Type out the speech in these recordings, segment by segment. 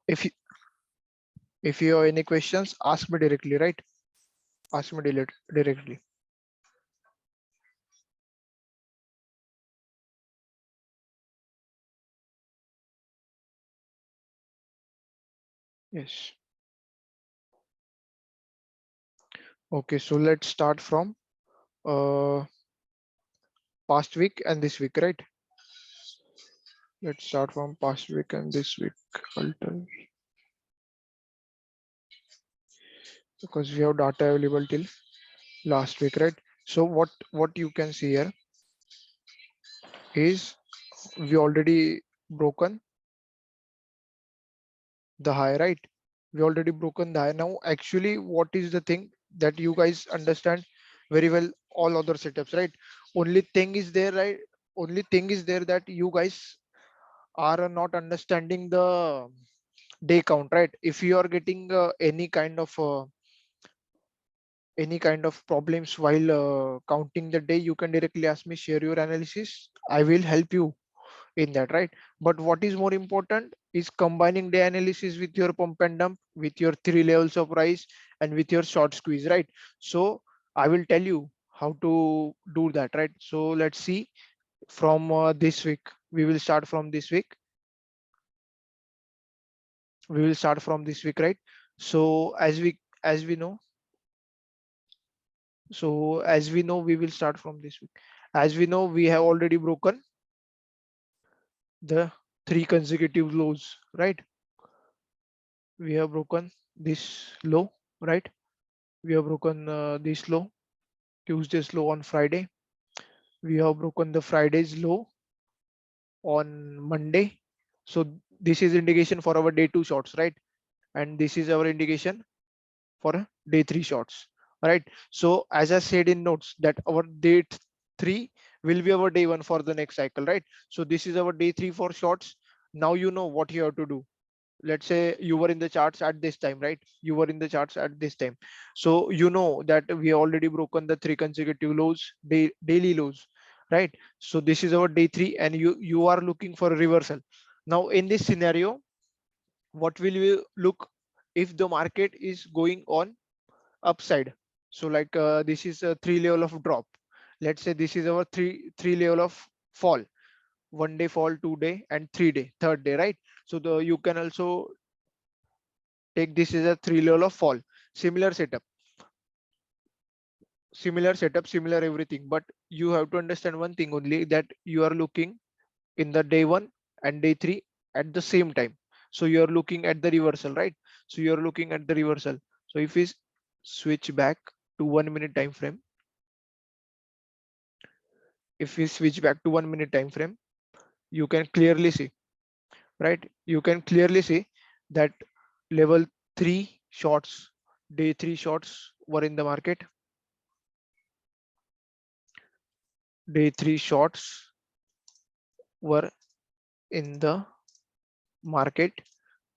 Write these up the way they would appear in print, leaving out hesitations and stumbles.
If you, if you have any questions, ask me directly, right? Ask me directly. Yes. Okay, so let's start from uh past week and this week, right? Let's start from past week and this week. Alter, because we have data available till last week, right? So what you can see here is we already broken the high, right? We already broken the high. Now actually what is the thing that you guys understand very well, all other setups, right? Only thing is there, right? Only thing is there that you guys are not understanding the day count, right? If you are getting any kind of problems while counting the day, you can directly ask me, share your analysis, I will help you in that, right? But what is more important is combining the analysis with your pump and dump, with your three levels of rise, and with your short squeeze, right? So I will tell you how to do that, right? So let's see from this week. We will start from this week. We will start from this week, right? So as we know, we will start from this week. As we know, we have already broken the three consecutive lows, right? We have broken this low, right? We have broken this low, Tuesday's low on Friday. We have broken the Friday's low on Monday. So this is indication for our day two shorts, right? And this is our indication for day three shorts, right? So as I said in notes that our day three will be our day one for the next cycle, right? So this is our day three for shorts. Now you know what you have to do. Let's say you were in the charts at this time, right? You were in the charts at this time, so you know that we already broken the three consecutive lows, daily lows, right? So this is our day three and you are looking for a reversal. Now in this scenario, what will we look if the market is going on upside? So like this is a three level of drop. Let's say this is our three level of fall: 1 day fall, 2 day, and 3 day, third day, right? So the you can also take this as a three level of fall. Similar setup, similar everything, but you have to understand one thing only, that you are looking in the day one and day three at the same time. So you are looking at the reversal, right? So you are looking at the reversal. So if we switch back to 1 minute time frame, if we switch back to 1 minute time frame, you can clearly see, right? You can clearly see that level three shorts, day three shorts were in the market. Day three shorts were in the market.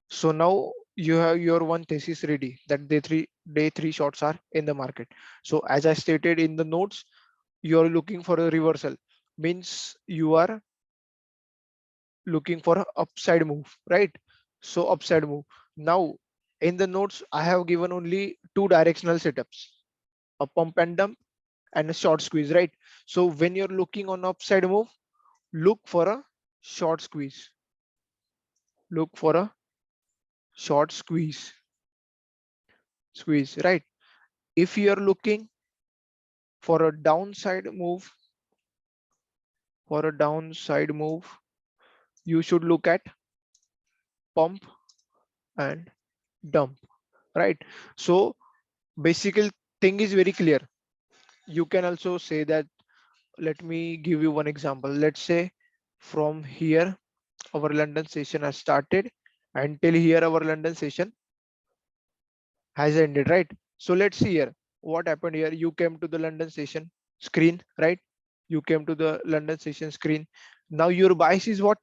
So now you have your one thesis ready, that day three shorts are in the market. So as I stated in the notes, you are looking for a reversal, means you are looking for a upside move, right? So upside move. Now in the notes, I have given only two directional setups: a pump and dump and a short squeeze, right? So when you're looking on upside move, look for a short squeeze. Look for a short squeeze, right? If you are looking for a downside move, you should look at pump and dump, right? So basically thing is very clear. You can also say that, let me give you one example. Let's say from here our London session has started, until here our London session has ended, right? So let's see here what happened here. You came to the London session screen, right? You came to the London session screen. Now your bias is what?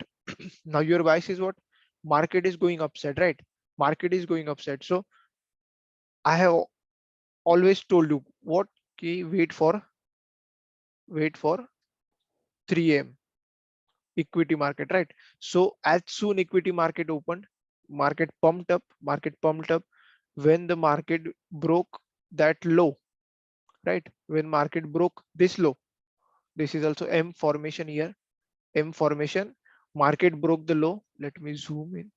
Now your bias is what? Market is going upside, right? Market is going upside. So I have always told you what, key, wait for 3 a.m. equity market, right? So as soon equity market opened, market pumped up, when the market broke that low, right? When market broke this low, this is also M formation here, M formation, market broke the low. Let me zoom in,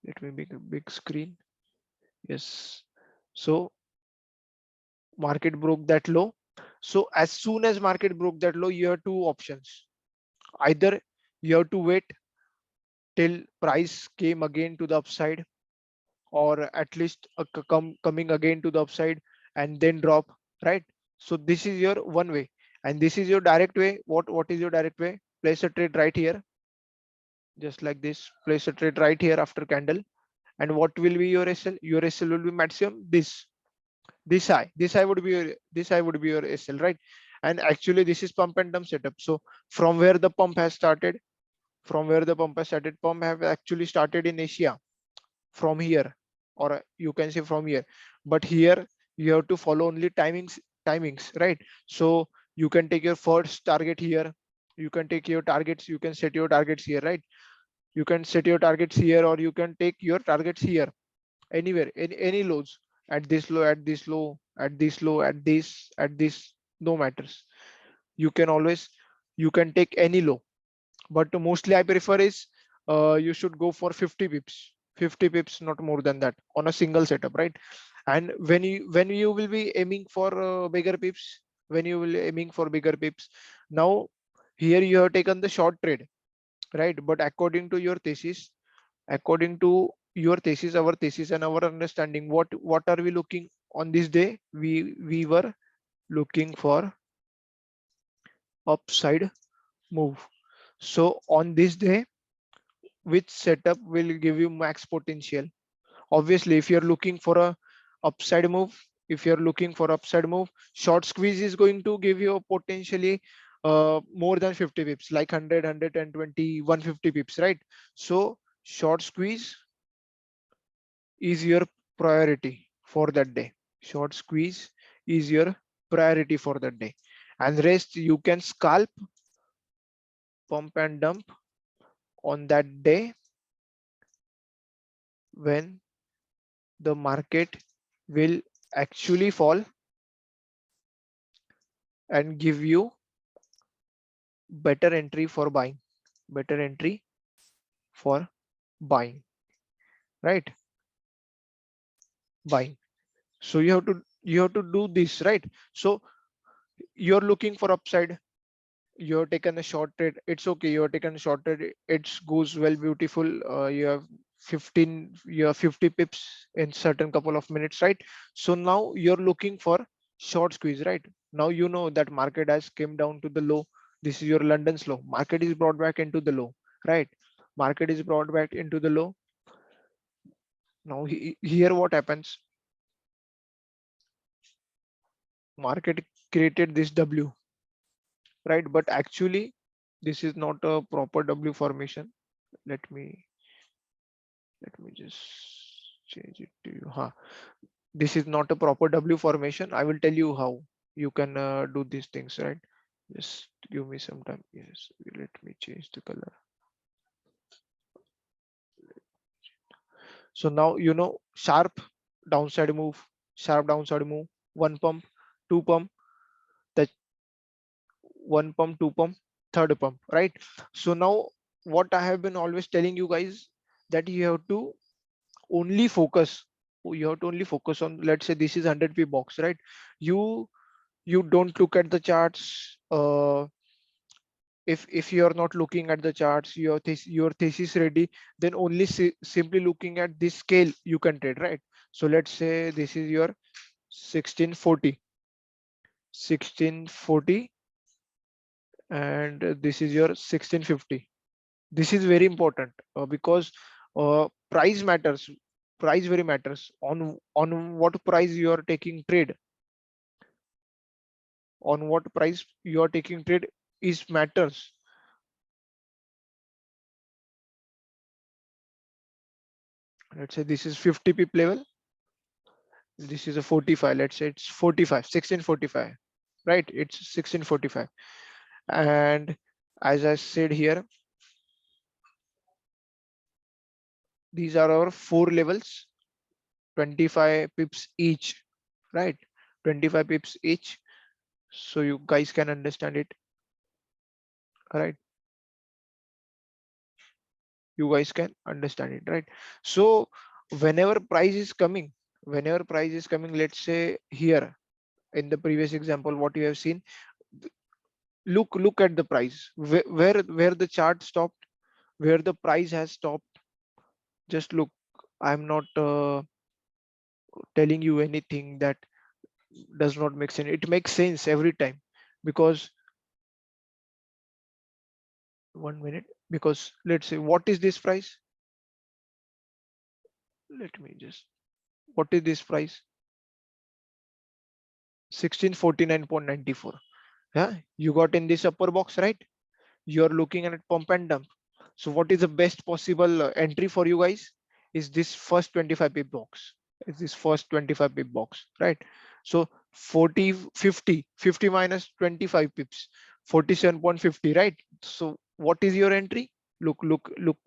let me make a big screen. Yes, so market broke that low. So as soon as market broke that low, you have two options. Either you have to wait till price came again to the upside, or at least coming again to the upside and then drop, right? So this is your one way, and this is your direct way. What is your direct way? Place a trade right here, just like this. Place a trade right here after candle, and what will be your SL? Your SL will be maximum this high would be your SL, right? And actually this is pump and dump setup. So from where the pump has started, pump have actually started in Asia, from here, or you can say from here. But here you have to follow only timings, right? So you can take your first target here, you can take your targets, you can set your targets here, right? You can set your targets here, or you can take your targets here, anywhere, any lows, at this low, at this low, at this low, at this, no matters. You can always, you can take any low, but mostly I prefer is you should go for 50 pips, 50 pips, not more than that, on a single setup, right? And when you will be aiming for bigger pips, when you will aiming for bigger pips, now here you have taken the short trade, right? But according to your thesis, our thesis, and our understanding, what are we looking on this day? We were looking for upside move. So on this day, which setup will give you max potential? Obviously, if you're looking for a upside move, short squeeze is going to give you a potentially more than 50 pips, like 100, 120, 150 pips, right? So short squeeze is your priority for that day. Short squeeze is your priority for that day. And rest you can scalp, pump and dump on that day when the market will actually fall and give you better entry for buying, better entry for buying, right? Buying. So you have to do this, right? So you're looking for upside, you're taken a short trade, it's okay, you're taken a short trade, it goes well, beautiful. You have 15, you have 50 pips in certain couple of minutes, right? So now you're looking for short squeeze, right? Now you know that market has came down to the low. This is your London's low, market is brought back into the low, right? Market is brought back into the low. Now here what happens? Market created this W, right? But actually this is not a proper W formation. Let me just change it to you. This is not a proper W formation. I will tell you how you can do these things, right? Just give me some time. Yes, let me change the color. So now you know, sharp downside move, one pump, two pump, that one pump, two pump, third pump, right? So now what I have been always telling you guys, that you have to only focus, on, let's say this is 100 p box, right? You don't look at the charts. If you're not looking at the charts, your thesis ready, then only simply looking at this scale you can trade, right? So let's say this is your 1640 and this is your 1650. This is very important because price matters, price very matters. On what price you are taking trade, on what price you are taking trade is matters. Let's say this is 50 pip level, this is a 45, let's say it's 45, 1645, right? It's 1645. And as I said here, These are our 4 levels, 25 pips each, right? 25 pips each. So you guys can understand it, right? You guys can understand it, right? So whenever price is coming, let's say here in the previous example, what you have seen, look at the price, where the chart stopped, where the price has stopped. Just look. I'm not telling you anything that does not make sense. It makes sense every time, because 1 minute, because let's say, what is this price? Let me just, what is this price? 1649.94. Yeah, you got in this upper box, right? You're looking at pump and dump. So what is the best possible entry for you guys? Is this first 25 pip box? Is this first 25 pip box, right? So 40, 50, 50 minus 25 pips, 47.50, right? So what is your entry? Look,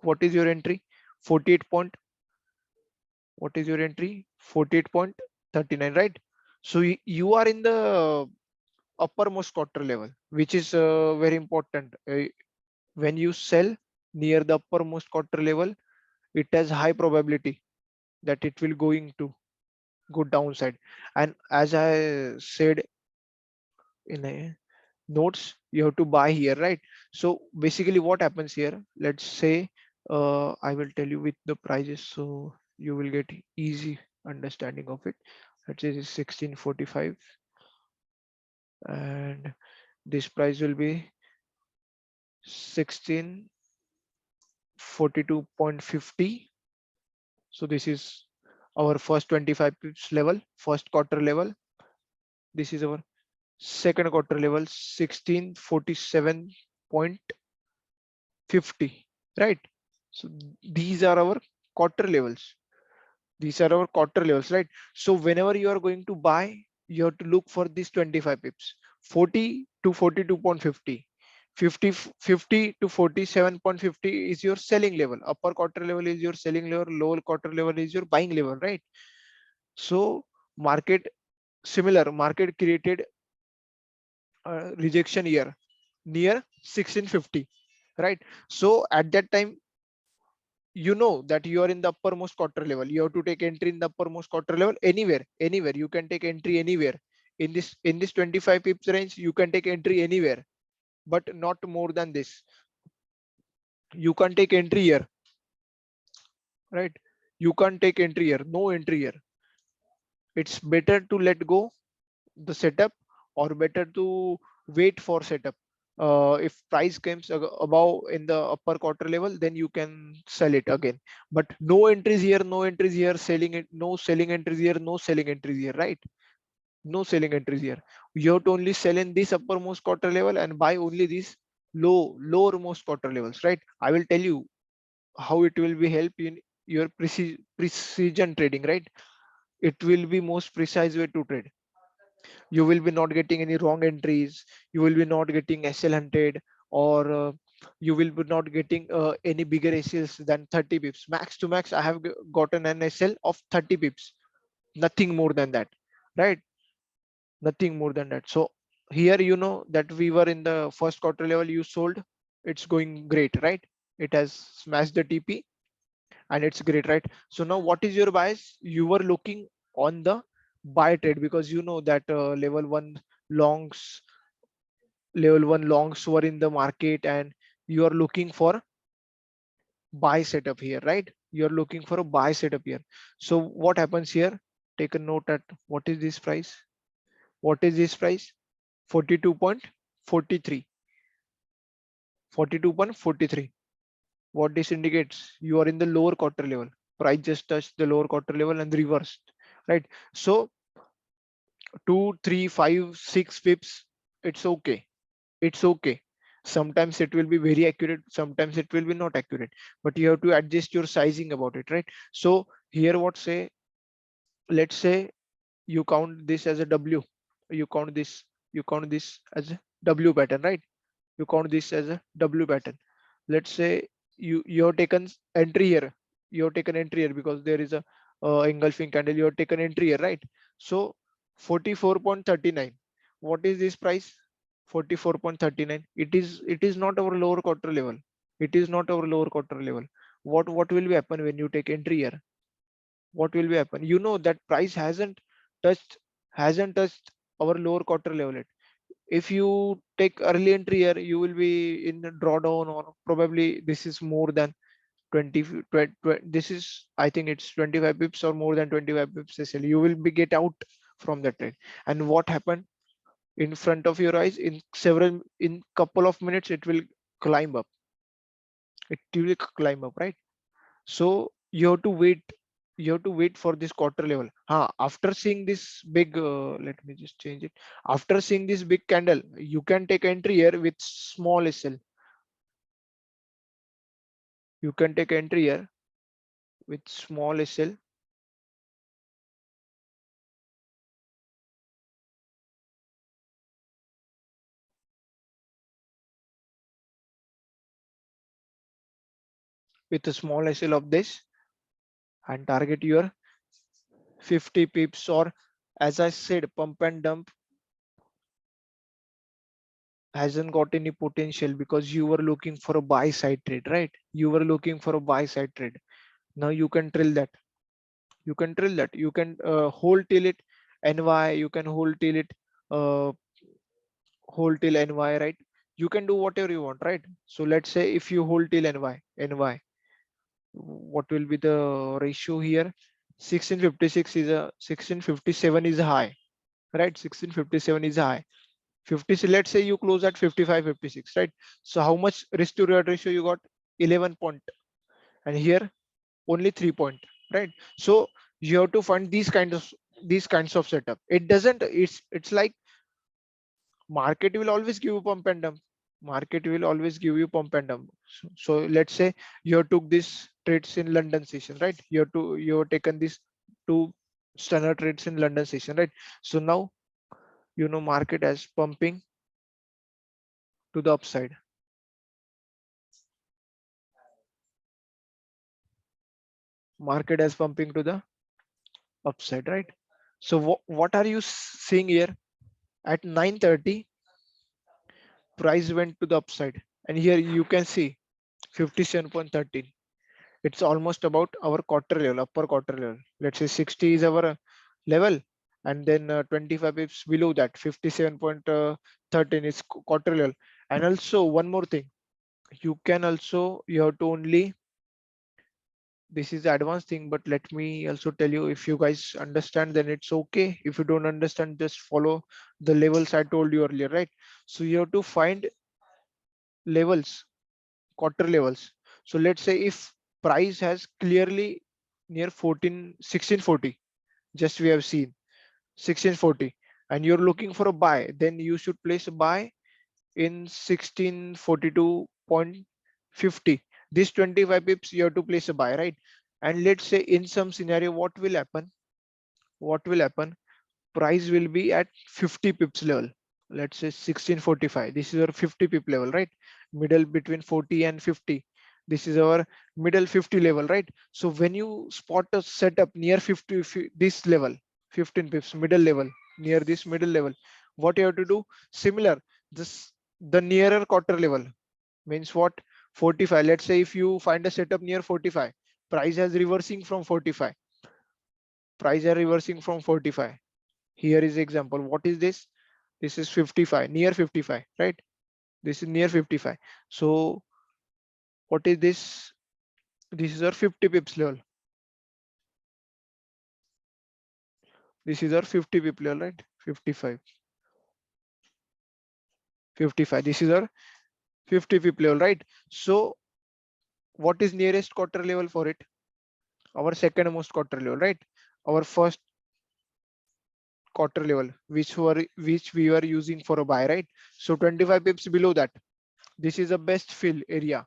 what is your entry? 48 point, what is your entry? 48.39, right? So you are in the uppermost quarter level, which is very important. When you sell near the uppermost quarter level, it has high probability that it will going to go downside. And as I said in a notes, you have to buy here, right? So basically what happens here, let's say, I will tell you with the prices, so you will get easy understanding of it. Let's say it's 1645, and this price will be 1642.50. So this is our first 25 pips level, first quarter level. This is our second quarter level, 1647.50, right? So these are our quarter levels. These are our quarter levels, right? So whenever you are going to buy, you have to look for these 25 pips, 40 to 42.50. 50 to 47.50 is your selling level. Upper quarter level is your selling level, lower quarter level is your buying level, right? So market, similar market created rejection year near 1650, right? So at that time, you know that you are in the uppermost quarter level. You have to take entry in the uppermost quarter level. Anywhere you can take entry, anywhere in this 25 pips range you can take entry anywhere, but not more than this. You can't take entry here, right? You can't take entry here, no entry here. It's better to let go the setup, or better to wait for setup. If price comes above in the upper quarter level, then you can sell it again. But no entries here, no entries here, selling it, no selling entries here, no selling entries here, right? No selling entries here. You have to only sell in this uppermost quarter level and buy only these lowermost quarter levels, right? I will tell you how it will be help in your precision trading, right? It will be most precise way to trade. You will be not getting any wrong entries. You will be not getting SL hunted, or you will be not getting any bigger SLs than 30 pips. Max to max, I have gotten an SL of 30 pips, nothing more than that, right? Nothing more than that. So here, you know that we were in the first quarter level, you sold, it's going great, right? It has smashed the TP and it's great, right? So now what is your bias? You were looking on the buy trade, because you know that longs level one longs were in the market, and you are looking for buy setup here, right? You're looking for a buy setup here. So what happens here? Take a note at what is this price? What is this price? 42.43. 42.43. What this indicates? You are in the lower quarter level. Price just touched the lower quarter level and reversed, right? So 2, 3, 5, 6 pips, it's okay. It's okay. Sometimes it will be very accurate, sometimes it will be not accurate, but you have to adjust your sizing about it, right? So here, what say, let's say you count this as a W, you count this, as a W pattern, right? You count this as a W pattern. Let's say you have taken entry here, you have taken entry here because there is a engulfing candle, you have taken entry here, right? So 44.39, what is this price? 44.39. It is not our lower quarter level. It is not our lower quarter level. What will be happen when you take entry here? What will be happen? You know that price touched hasn't touched our lower quarter level yet. If you take early entry here, you will be in a drawdown, or probably this is more than 20, this is, I think it's 25 pips or more than 25 pips SL. You will be get out from that trade. And what happened in front of your eyes, in couple of minutes it will climb up. It will climb up, right? So you have to wait. You have to wait for this quarter level. After seeing this big, let me just change it. After seeing this big candle, you can take entry here with small SL. You can take entry here with small SL. With a small SL of this, and target your 50 pips, or as I said, pump and dump hasn't got any potential because you were looking for a buy side trade, right? You were looking for a buy side trade. Now you can drill that. You can drill that. You can hold till it NY. You can uh, hold till NY, right? You can do whatever you want, right? So let's say if you hold till NY, what will be the ratio here? 1656 is a 1657 is a high, right? 1657 is a high. 50, let's say you close at 55, 56, right? So how much risk to reward ratio you got? 11 point, and here only 3 point, right? So you have to find these kinds of setup. It doesn't, it's like market will always give you pump and dump. Market will always give you pump and dump. So let's say you have took this trades in London session, right? You have taken these two standard trades in London session, right? So now you know market as pumping to the upside. Market as pumping to the upside, right? So what are you seeing here? At 9:30, price went to the upside, and here you can see 57.13. It's almost about our quarter level, upper quarter level. Let's say 60 is our level, and then 25 pips below that, 57.13 is quarter level. And also one more thing, you have to only, this is the advanced thing, but let me also tell you, if you guys understand then it's okay. If you don't understand, just follow the levels I told you earlier, right? So you have to find levels, quarter levels. So let's say if price has clearly near 1640, just we have seen 1640, and you're looking for a buy, then you should place a buy in 1642.50. This 25 pips you have to place a buy, right? And let's say in some scenario, what will happen, price will be at 50 pips level. Let's say 1645, this is our 50 pip level, right? Middle between 40 and 50, this is our middle 50 level, right? So when you spot a setup near 50, this level, 15 pips middle level, near this middle level, what you have to do, similar, this, the nearer quarter level means what, 45. Let's say if you find a setup near 45, price has reversing from 45, price are reversing from 45. Here is example. What is this? This is 55, near 55, right? This is near 55. So what is this? This is our 50 pips level. This is our 50 pip level, right? 55, 55. This is our 50 pip level, right? So what is nearest quarter level for it? Our second most quarter level, right? Our first quarter level, which we were using for a buy, right? So 25 pips below that, this is the best fill area.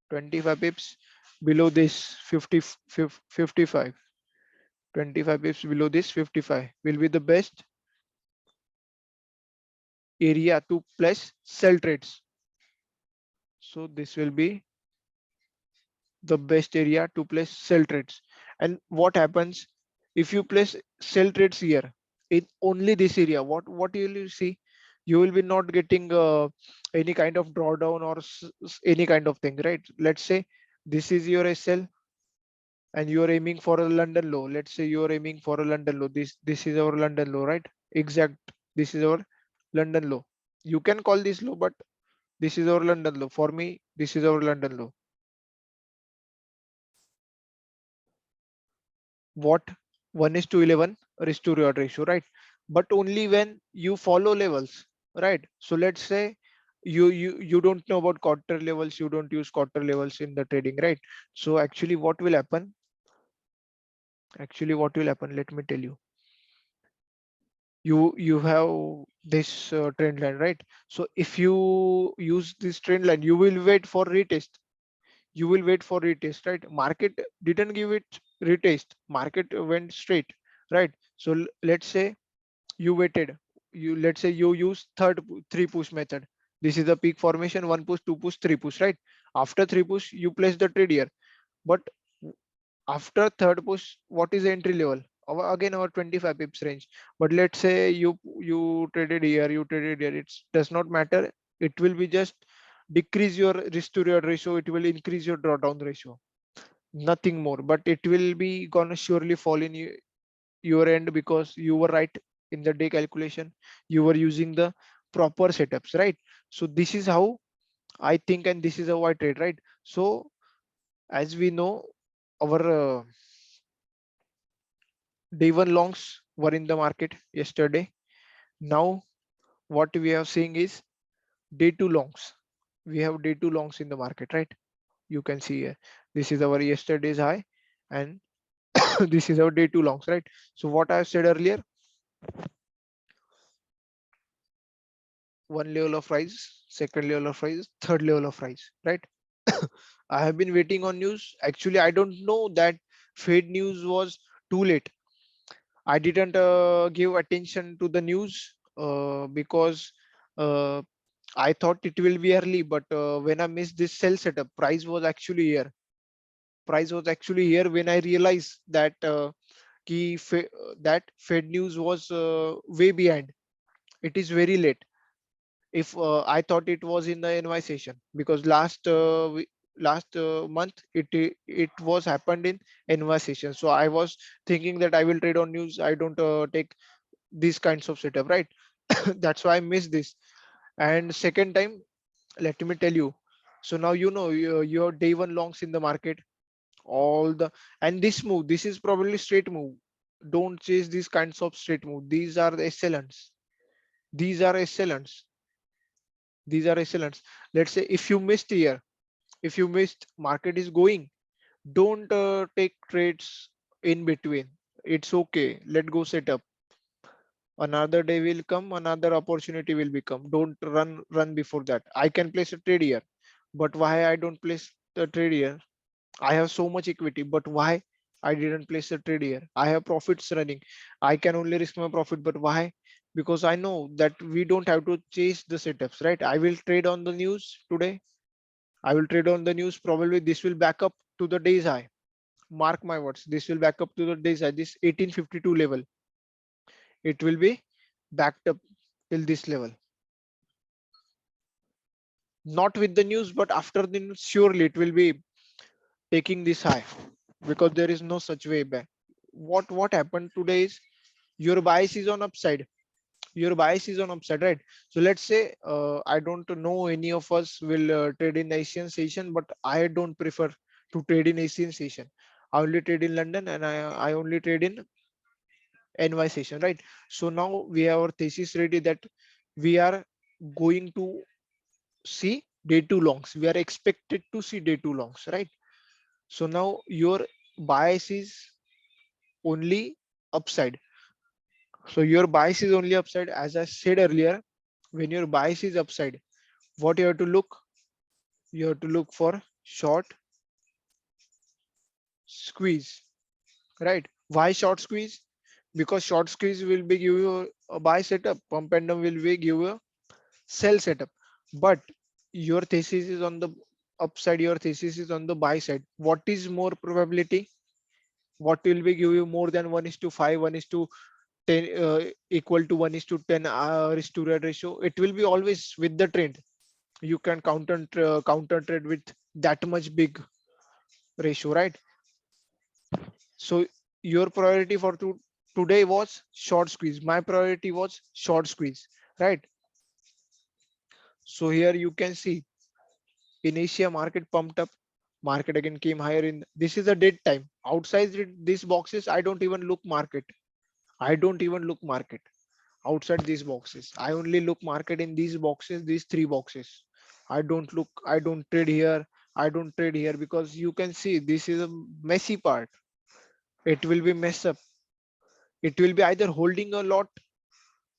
25 pips below this 55, 25 pips below this 55 will be the best area to place sell trades. So this will be the best area to place sell trades. And what happens if you place sell trades here in only this area? What will you see? You will be not getting any kind of drawdown or any kind of thing, right? Let's say this is your SL and you are aiming for a London low. Let's say you are aiming for a London low. This is our London low, right? Exact. This is our London low. You can call this low, but this is our London low. For me, this is our London low. What 1 is to 11 risk to reward ratio, right? But only when you follow levels, right? So let's say you don't know about quarter levels, you don't use quarter levels in the trading, right? So actually what will happen? Actually what will happen? Let me tell you. You have this trend line, right? So if you use this trend line, you will wait for retest. You will wait for retest, right? Market didn't give it retest, market went straight, right? So let's say you waited, you let's say you use three push method. This is the peak formation, one push, two push, three push, right? After three push you place the trade here, but after third push, what is the entry level? Again our 25 pips range. But let's say you traded here, you traded here, it does not matter. It will be just decrease your risk to reward ratio, it will increase your drawdown ratio, nothing more. But it will be gonna surely fall in your end because you were right in the day calculation, you were using the proper setups, right? So this is how I think and this is how I trade, right? So as we know, our day one longs were in the market yesterday. Now what we are seeing is day two longs. We have day two longs in the market, right? You can see here, this is our yesterday's high and this is our day two longs, right? So what I said earlier, one level of rise, second level of rise, third level of rise, right? I have been waiting on news. Actually, I don't know that Fed news was too late. I didn't give attention to the news because uh, I thought it will be early, but when I missed this sell setup, price was actually here. Price was actually here when I realized that that Fed news was way behind. It is very late. If I thought it was in the NY session because last month it was happened in NY session. So I was thinking that I will trade on news. I don't take these kinds of setup, right? That's why I missed this. And second time, let me tell you. So now you know your day one longs in the market, all the and this move. This is probably straight move. Don't chase these kinds of straight move. These are the excellents. These are excellents. These are excellents. Let's say if you missed here, if you missed, market is going. Don't take trades in between. It's okay. Let go setup. Another day will come, another opportunity will become. Don't run before that. I can place a trade here, but why I don't place the trade here? I have so much equity, but why I didn't place a trade here? I have profits running. I can only risk my profit, but why? Because I know that we don't have to chase the setups, right? I will trade on the news today. I will trade on the news. Probably this will back up to the day's high. Mark my words, this will back up to the day's high, this 1852 level. It will be backed up till this level. Not with the news, but after the news, surely it will be taking this high because there is no such way back. What happened today is your bias is on upside. Your bias is on upside, right? So let's say I don't know any of us will trade in Asian session, but I don't prefer to trade in Asian session. I only trade in London and I only trade in NY session, right? So now we have our thesis ready that we are going to see day two longs. We are expected to see day two longs, right? So now your bias is only upside. So your bias is only upside. As I said earlier, when your bias is upside, what you have to look? You have to look for short squeeze, right? Why short squeeze? Because short squeeze will be give you a buy setup, pump and dump will be give you a sell setup. But your thesis is on the upside, your thesis is on the buy side. What is more probability? What will be give you more than 1:5, 1:10, equal to 1:10 risk to reward ratio? It will be always with the trend. You can counter trade with that much big ratio, right? So your priority for today was short squeeze. My priority was short squeeze, right? So here you can see in Asia market pumped up, market again came higher in. This is a dead time. Outside these boxes, I don't even look market. I don't even look market outside these boxes. I only look market in these boxes, these three boxes. I don't trade here. I don't trade here because you can see this is a messy part. It will be mess up. It will be either holding a lot.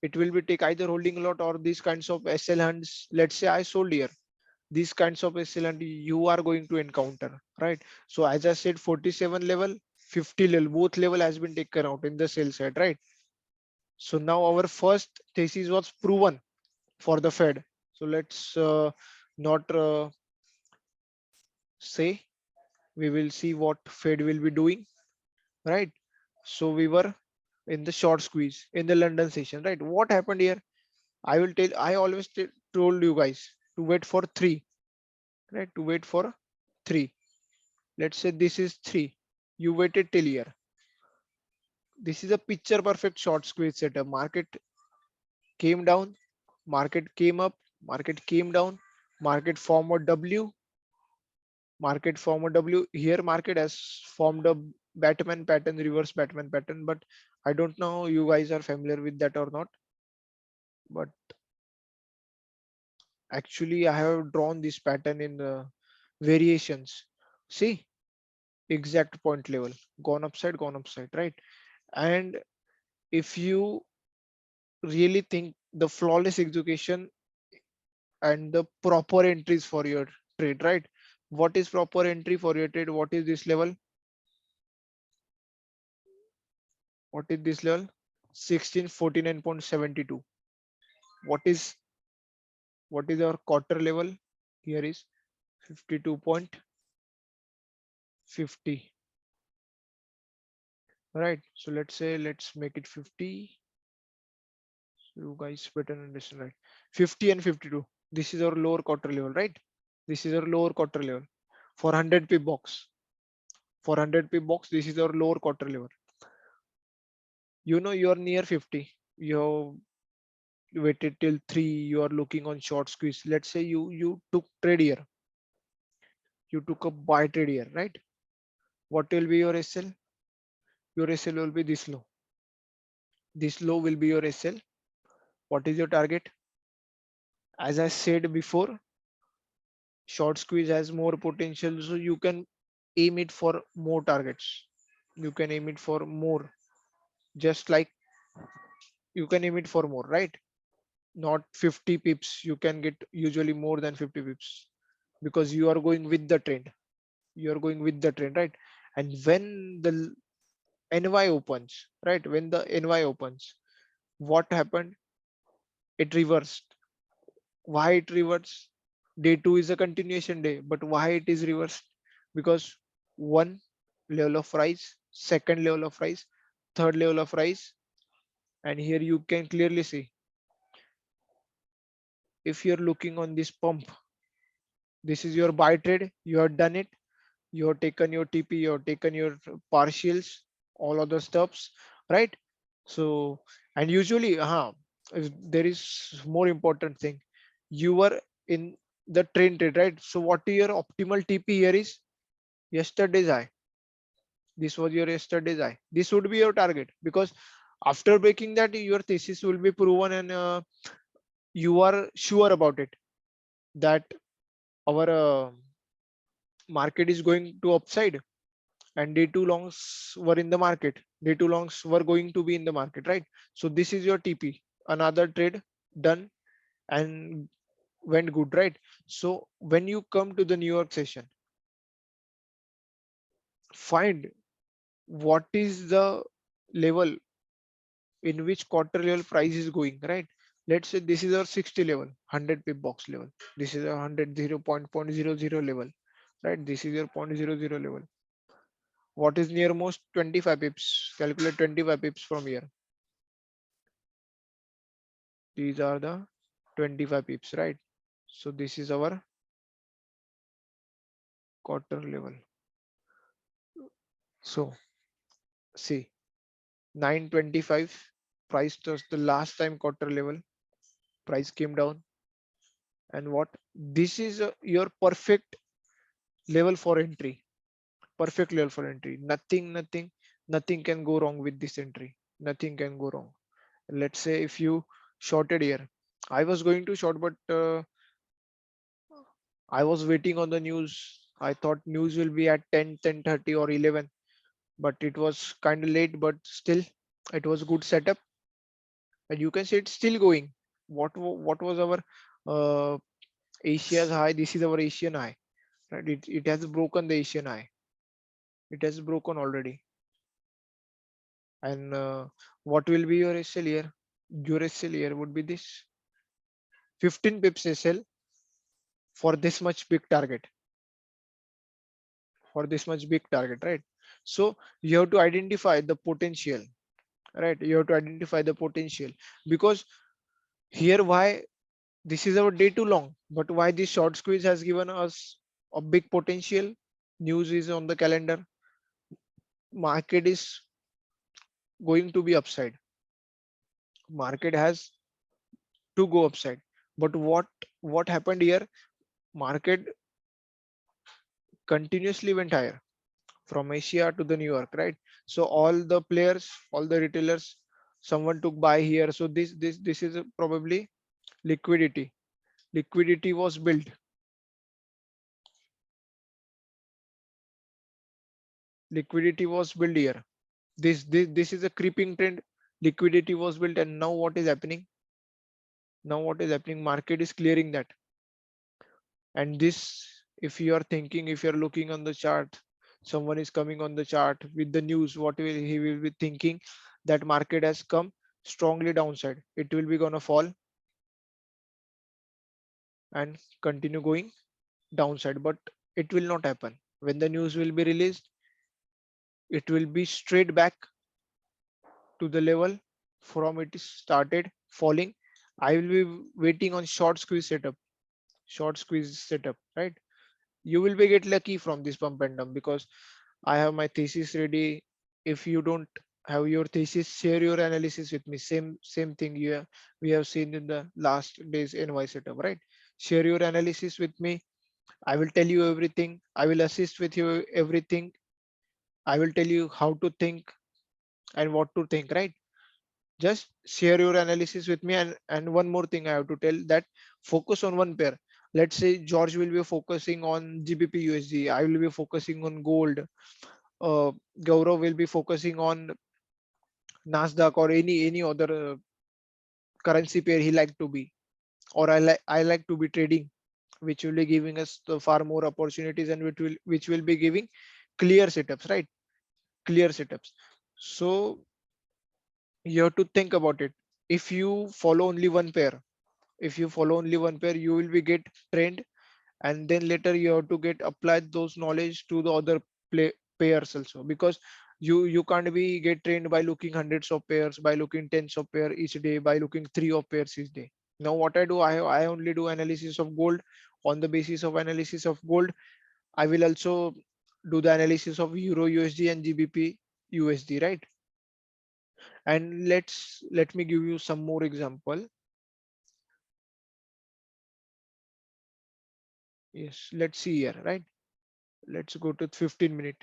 It will be take either holding a lot or these kinds of SL hands. Let's say I sold here. These kinds of SL and you are going to encounter, right? So as I said, 47 level, 50 level, both level has been taken out in the sell side, right? So now our first thesis was proven for the Fed. So let's not say, we will see what Fed will be doing, right? So we were in the short squeeze in the London session, right? What happened here? I always told you guys to wait for three, right? To wait for three. Let's say this is three. You waited till here. This is a picture perfect short squeeze setup. Market came down, market came up, market came down, market formed a W, market form a W. Here market has formed a Batman pattern, reverse Batman pattern, but I don't know you guys are familiar with that or not. But actually I have drawn this pattern in variations. See, exact point level, gone upside, right? And if you really think the flawless execution and the proper entries for your trade, right? What is proper entry for your trade? What is this level? What is this level? 1649.72. What is our quarter level? Here is 52.50. Right. So let's make it 50. So you guys better understand, right? 50 and 52. This is our lower quarter level, right? This is our lower quarter level. For 100 pip box. For 100 pip box, this is our lower quarter level. You know you are near 50. You waited till 3. You are looking on short squeeze. Let's say you took trade here. You took a buy trade here, right? What will be your SL? Your SL will be this low. This low will be your SL. What is your target? As I said before, short squeeze has more potential, so you can aim it for more targets. You can aim it for more, just like you can aim it for more, right? Not 50 pips. You can get usually more than 50 pips because you are going with the trend. You are going with the trend, right? And when the NY opens, right? When the NY opens, what happened? It reversed. Why it reversed? Day two is a continuation day, but why it is reversed? Because one level of rise, second level of rise, third level of rise, and here you can clearly see if you're looking on this pump, this is your buy trade, you have done it, you have taken your TP, you have taken your partials, all other stuffs, right? So, and usually, there is more important thing. You were in the trade, right? So what your optimal TP here is? Yesterday's high. This was your yesterday's high. This would be your target because after breaking that, your thesis will be proven and you are sure about it that our market is going to upside and day two longs were in the market. Day two longs were going to be in the market, right? So this is your TP. Another trade done and went good, right? So when you come to the New York session, find what is the level in which quarter level price is going, right? Let's say this is our 60 level, 100 pip box level. This is a 100 0.00 level, right? This is your 0.00 level. What is nearmost? 25 pips. Calculate 25 pips from here. These are the 25 pips, right? So this is our quarter level. So see, 925 price was the last time quarter level. Price came down, and what? This is your perfect level for entry. Perfect level for entry. Nothing can go wrong with this entry. Nothing can go wrong. Let's say if you shorted here, I was going to short, but I was waiting on the news. I thought news will be at 10, 10:30 or 11, but it was kind of late, but still it was good setup. And you can see it's still going. What was our uh, Asia's high? This is our Asian high, right? It has broken the Asian high. It has broken already. And what will be your SL here? Your SL here would be this 15 pips SL for this much big target. For this much big target, right? So you have to identify the potential, right? You have to identify the potential, because here why this is our day too long, but why this short squeeze has given us a big potential. News is on the calendar. Market is going to be upside. Market has to go upside. But what happened here? Market continuously went higher from Asia to the New York, right? So all the players, all the retailers, someone took buy here. So this is probably liquidity. Liquidity was built. Liquidity was built here. This is a creeping trend. Liquidity was built, and now what is happening? Now what is happening? Market is clearing that. And this, if you are thinking, if you're looking on the chart, someone is coming on the chart with the news, what will he will be thinking? That market has come strongly downside. It will be gonna fall and continue going downside, but it will not happen. When the news will be released, it will be straight back to the level from it started falling. I will be waiting on short squeeze setup. Short squeeze setup, right? You will be get lucky from this pump and dump, because I have my thesis ready. If you don't have your thesis, share your analysis with me. Same thing you have, we have seen in the last days NY setup, right? Share your analysis with me. I will tell you everything. I will assist with you everything. I will tell you how to think and what to think, right? Just share your analysis with me. And one more thing I have to tell, that focus on one pair. Let's say George will be focusing on GBP USD. I will be focusing on gold. Gaurav will be focusing on Nasdaq or any other currency pair he like to be, or I like to be trading, which will be giving us the far more opportunities, and which will be giving clear setups, right? Clear setups. So you have to think about it. If you follow only one pair, if you follow only one pair, you will be get trained, and then later you have to get applied those knowledge to the other pairs also, because you can't be get trained by looking hundreds of pairs, by looking tens of pair each day, by looking three of pairs each day. Now what I do, I only do analysis of gold. On the basis of analysis of gold, I will also do the analysis of Euro USD and GBP USD, right? And let me give you some more example. Yes, let's see here, right? Let's go to 15 minute.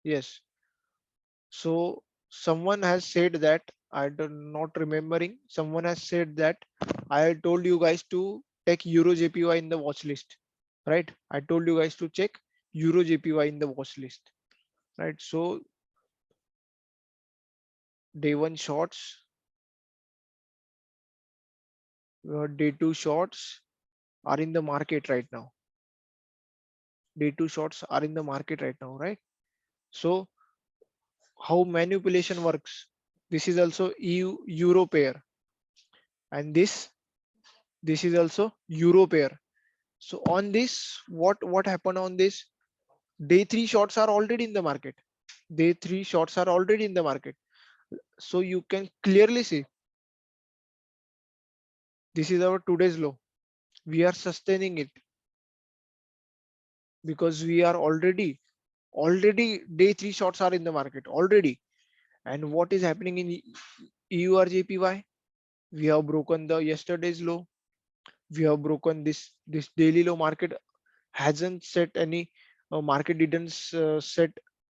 Yes. So someone has said that, I don't not remembering. Someone has said that I told you guys to take Euro JPY in the watch list, right? I told you guys to check Euro JPY in the watch list, right? So day one shorts, day two shorts are in the market right now. Day two shorts are in the market right now, right? So how manipulation works? This is also EU Euro pair. and this is also euro pair. So on this, what happened on this? Day three shorts are already in the market. Day three shorts are already in the market. So you can clearly see this is our today's low. We are sustaining it because we are already day three shorts are in the market already. And what is happening in EURJPY? We have broken the yesterday's low. We have broken this daily low. Market hasn't set any. Market didn't set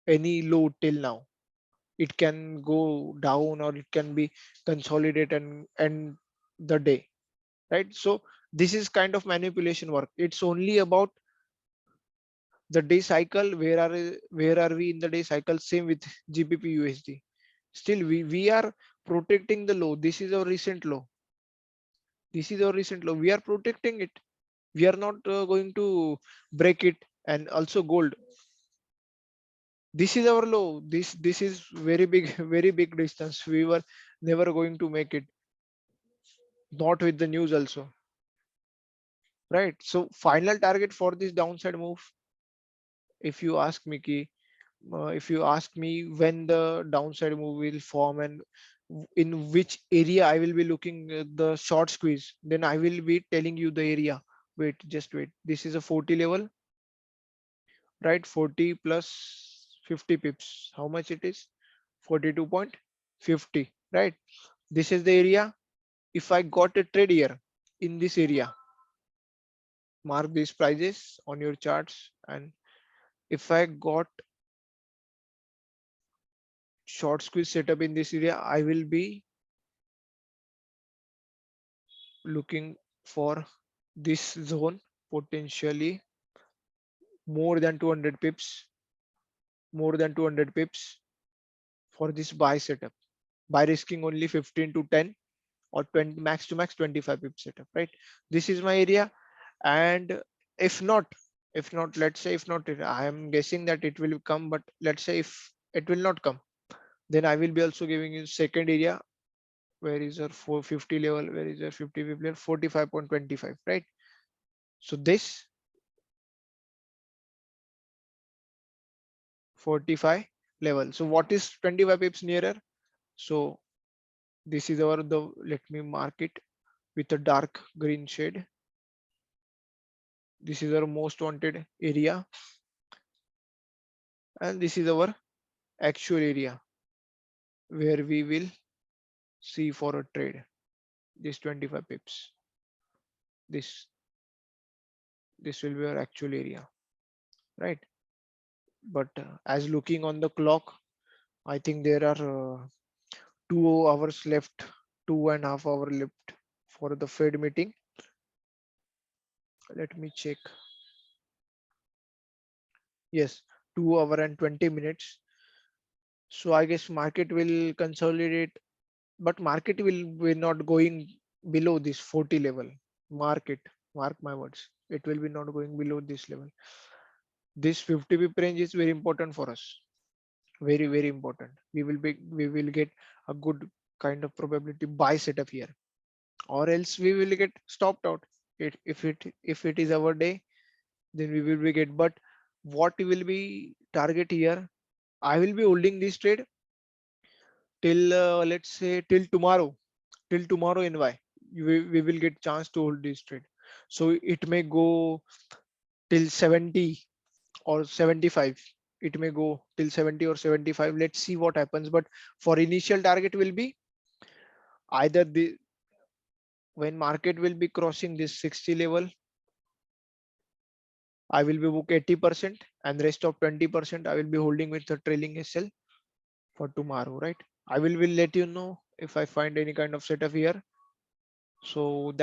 any low till now. It can go down or it can be consolidated and end the day, right? So this is kind of manipulation work. It's only about the day cycle. Where are we in the day cycle? Same with GBP USD. Still we are protecting the low. This is our recent low. This is our recent low. We are protecting it. We are not going to break it. And also gold, this is our low. This is very big very big distance. We were never going to make it, not with the news also, right? So final target for this downside move, if you ask me ki, if you ask me when the downside move will form and in which area I will be looking at the short squeeze, then I will be telling you the area. Wait, just wait. This is a 40 level, right? 40 plus 50 pips. How much it is? 42.50, right? This is the area. If I got a trade here in this area, mark these prices on your charts. And if I got short squeeze setup in this area, I will be looking for this zone, potentially more than 200 pips, more than 200 pips for this buy setup, by risking only 15 to 10 or 20, max to max 25 pip setup, right? This is my area. And if not, let's say if not, I am guessing that it will come, but let's say if it will not come, then I will be also giving you second area. Where is our 450 level? Where is our 50 pip level? 45.25, right? So this 45 level. So what is 25 pips nearer? So this is our the, let me mark it with a dark green shade. This is our most wanted area, and this is our actual area where we will see for a trade. This 25 pips. This will be our actual area, right? But as looking on the clock, I think there are 2 hours left, 2.5 hours left for the Fed meeting. Let me check. Yes, 2 hours and 20 minutes. So I guess market will consolidate, but market will not going below this 40 level. Market, mark my words. It will be not going below this level. This 50 pip range is very important for us. Very important. We will get a good kind of probability buy setup here, or else we will get stopped out. If it is our day, then we will be get. But what will be target here? I will be holding this trade till let's say till tomorrow NY. We will get chance to hold this trade. So it may go till 70 or 75. It may go till 70 or 75. Let's see what happens. But for initial target will be either the when market will be crossing this 60 level, I will be book 80% and rest of 20% I will be holding with the trailing SL for tomorrow, right? I will let you know if I find any kind of setup here. So that